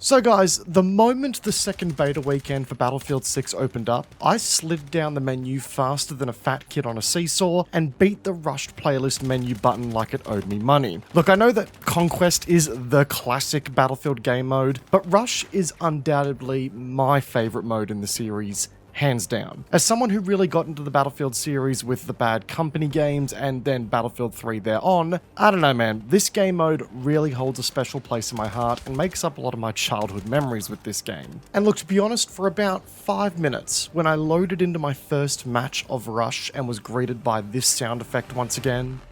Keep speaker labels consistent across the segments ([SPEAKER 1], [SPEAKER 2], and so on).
[SPEAKER 1] So guys, the moment the second beta weekend for Battlefield 6 opened up, I slid down the menu faster than a fat kid on a seesaw and beat the rushed playlist menu button like it owed me money. Look, I know that Conquest is the classic Battlefield game mode, but Rush is undoubtedly my favorite mode in the series. Hands down. As someone who really got into the Battlefield series with the Bad Company games and then Battlefield 3 thereon, I don't know man, this game mode really holds a special place in my heart and makes up a lot of my childhood memories with this game. And look, to be honest, for about 5 minutes, when I loaded into my first match of Rush and was greeted by this sound effect once again,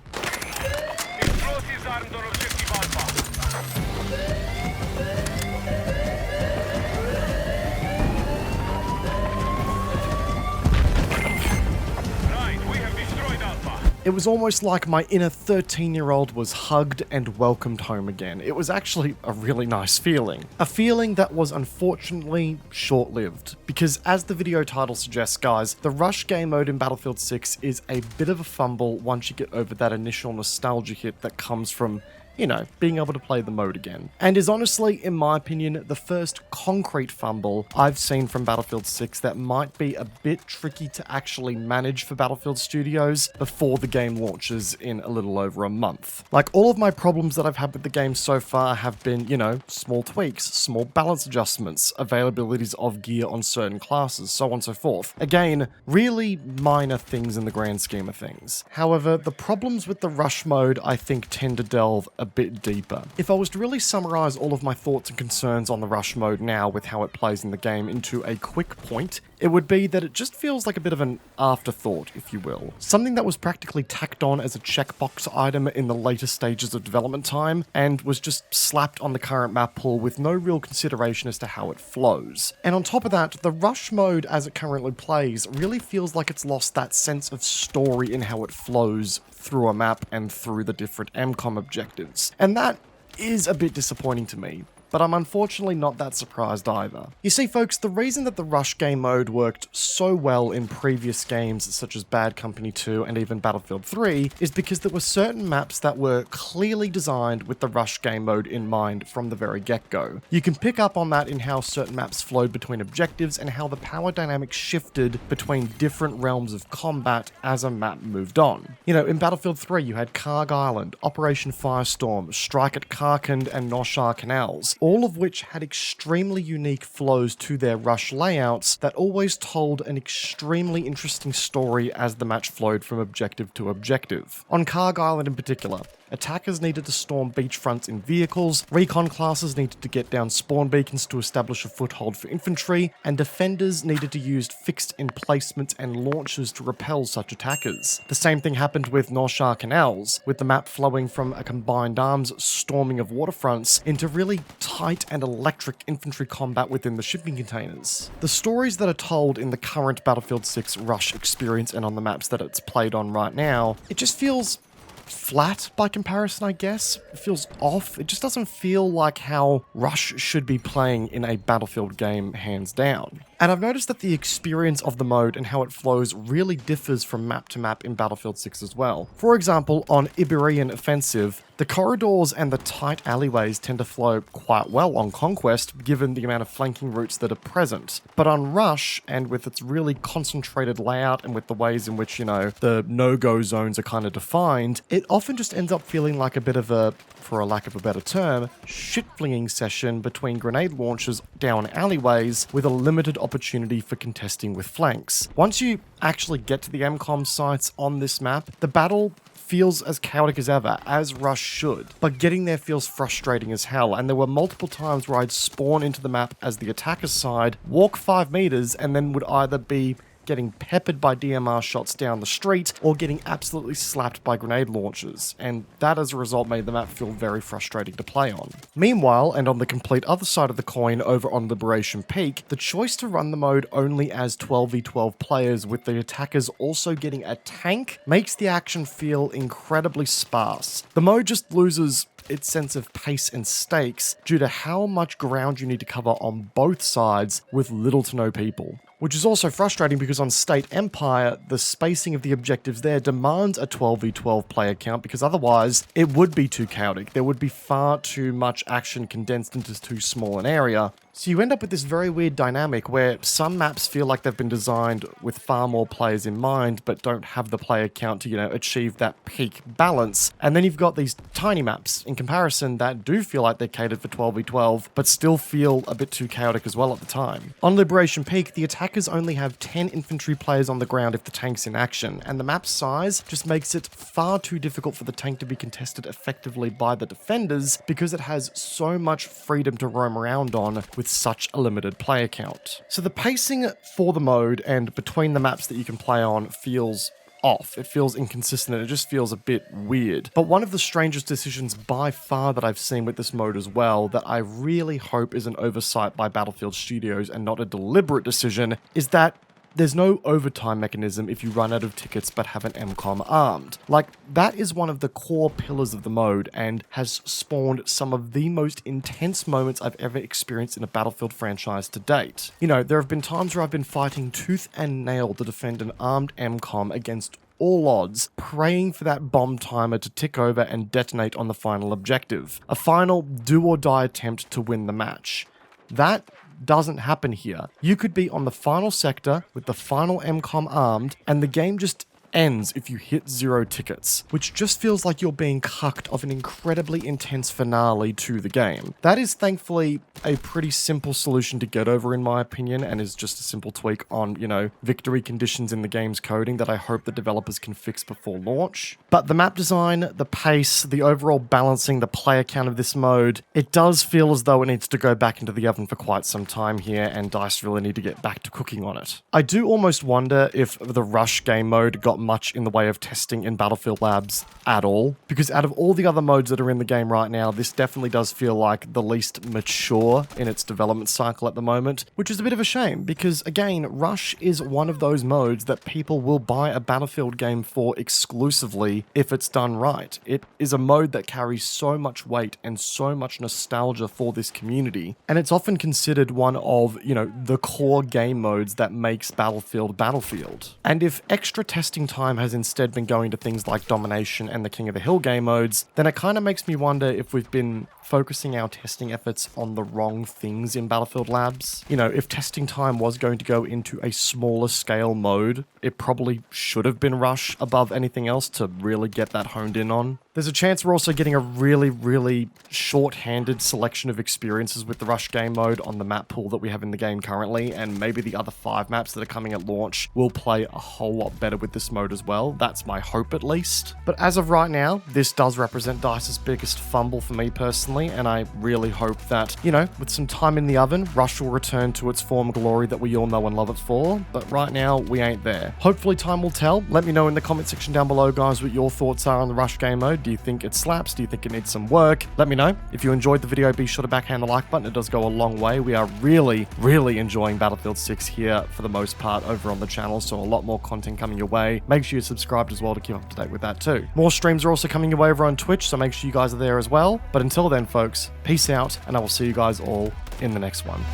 [SPEAKER 1] it was almost like my inner 13-year-old was hugged and welcomed home again. It was actually a really nice feeling. A feeling that was unfortunately short-lived, because as the video title suggests, guys, the Rush game mode in Battlefield 6 is a bit of a fumble once you get over that initial nostalgia hit that comes from, you know, being able to play the mode again. And is honestly, in my opinion, the first concrete fumble I've seen from Battlefield 6 that might be a bit tricky to actually manage for Battlefield Studios before the game launches in a little over a month. Like, all of my problems that I've had with the game so far have been, you know, small tweaks, small balance adjustments, availabilities of gear on certain classes, so on and so forth. Again, really minor things in the grand scheme of things. However, the problems with the Rush mode, I think, tend to delve a bit deeper. If I was to really summarize all of my thoughts and concerns on the Rush mode now with how it plays in the game into a quick point, it would be that it just feels like a bit of an afterthought, if you will. Something that was practically tacked on as a checkbox item in the later stages of development time, and was just slapped on the current map pool with no real consideration as to how it flows. And on top of that, the Rush mode as it currently plays really feels like it's lost that sense of story in how it flows through a map and through the different MCOM objectives. And that is a bit disappointing to me, but I'm unfortunately not that surprised either. You see folks, the reason that the Rush game mode worked so well in previous games such as Bad Company 2 and even Battlefield 3 is because there were certain maps that were clearly designed with the Rush game mode in mind from the very get-go. You can pick up on that in how certain maps flowed between objectives and how the power dynamics shifted between different realms of combat as a map moved on. You know, in Battlefield 3 you had Karg Island, Operation Firestorm, Strike at Karkand and Noshar Canals, all of which had extremely unique flows to their Rush layouts that always told an extremely interesting story as the match flowed from objective to objective. On Karg Island in particular, attackers needed to storm beachfronts in vehicles, recon classes needed to get down spawn beacons to establish a foothold for infantry, and defenders needed to use fixed emplacements and launchers to repel such attackers. The same thing happened with Noshar Canals, with the map flowing from a combined arms storming of waterfronts into really tight and electric infantry combat within the shipping containers. The stories that are told in the current Battlefield 6 Rush experience and on the maps that it's played on right now, it just feels flat by comparison, I guess. It feels off. It just doesn't feel like how Rush should be playing in a Battlefield game, hands down. And I've noticed that the experience of the mode and how it flows really differs from map to map in Battlefield 6 as well. For example, on Iberian Offensive, the corridors and the tight alleyways tend to flow quite well on Conquest, given the amount of flanking routes that are present. But on Rush, and with its really concentrated layout and with the ways in which, you know, the no-go zones are kind of defined, it often just ends up feeling like a bit of a, for a lack of a better term, shit-flinging session between grenade launchers down alleyways with a limited opportunity for contesting with flanks. Once you actually get to the MCOM sites on this map, the battle feels as chaotic as ever, as Rush should, but getting there feels frustrating as hell, and there were multiple times where I'd spawn into the map as the attacker's side, walk 5 meters, and then would either be getting peppered by DMR shots down the street, or getting absolutely slapped by grenade launchers, and that as a result made the map feel very frustrating to play on. Meanwhile, and on the complete other side of the coin over on Liberation Peak, the choice to run the mode only as 12v12 players with the attackers also getting a tank makes the action feel incredibly sparse. The mode just loses its sense of pace and stakes due to how much ground you need to cover on both sides with little to no people. which is also frustrating because on State Empire, the spacing of the objectives there demands a 12v12 player count, because otherwise it would be too chaotic. There would be far too much action condensed into too small an area. So you end up with this very weird dynamic where some maps feel like they've been designed with far more players in mind, but don't have the player count to, achieve that peak balance. And then you've got these tiny maps in comparison that do feel like they're catered for 12v12, but still feel a bit too chaotic as well at the time. On Liberation Peak, the attackers only have 10 infantry players on the ground if the tank's in action, and the map's size just makes it far too difficult for the tank to be contested effectively by the defenders, because it has so much freedom to roam around on with such a limited player count. So the pacing for the mode and between the maps that you can play on feels off. It feels inconsistent, and it just feels a bit weird. But one of the strangest decisions by far that I've seen with this mode as well, that I really hope is an oversight by Battlefield Studios and not a deliberate decision, is that there's no overtime mechanism if you run out of tickets but have an MCOM armed. Like, that is one of the core pillars of the mode and has spawned some of the most intense moments I've ever experienced in a Battlefield franchise to date. There have been times where I've been fighting tooth and nail to defend an armed MCOM against all odds, praying for that bomb timer to tick over and detonate on the final objective. A final do-or-die attempt to win the match. That doesn't happen here. You could be on the final sector with the final MCOM armed, and the game just ends if you hit 0 tickets, which just feels like you're being cucked of an incredibly intense finale to the game. That is thankfully a pretty simple solution to get over, in my opinion, and is just a simple tweak on, victory conditions in the game's coding that I hope the developers can fix before launch. But the map design, the pace, the overall balancing, the player count of this mode, it does feel as though it needs to go back into the oven for quite some time here, and DICE really need to get back to cooking on it. I do almost wonder if the Rush game mode got much in the way of testing in Battlefield Labs at all, because out of all the other modes that are in the game right now, this definitely does feel like the least mature in its development cycle at the moment, which is a bit of a shame, because again, Rush is one of those modes that people will buy a Battlefield game for exclusively if it's done right. It is a mode that carries so much weight and so much nostalgia for this community, and it's often considered one of, the core game modes that makes Battlefield Battlefield. And if extra testing time has instead been going to things like Domination and the King of the Hill game modes, then it kind of makes me wonder if we've been focusing our testing efforts on the wrong things in Battlefield Labs. If testing time was going to go into a smaller scale mode, it probably should have been Rush above anything else to really get that honed in on. There's a chance we're also getting a really, really short-handed selection of experiences with the Rush game mode on the map pool that we have in the game currently, and maybe the other 5 maps that are coming at launch will play a whole lot better with this mode as well. That's my hope, at least. But as of right now, this does represent DICE's biggest fumble for me personally, and I really hope that, with some time in the oven, Rush will return to its former glory that we all know and love it for, but right now, we ain't there. Hopefully time will tell. Let me know in the comment section down below, guys, what your thoughts are on the Rush game mode. Do you think it slaps? Do you think it needs some work? Let me know. If you enjoyed the video, be sure to backhand the like button. It does go a long way. We are really, really enjoying Battlefield 6 here for the most part over on the channel, so a lot more content coming your way. Make sure you're subscribed as well to keep up to date with that too. More streams are also coming your way over on Twitch, so make sure you guys are there as well. But until then, folks, peace out, and I will see you guys all in the next one.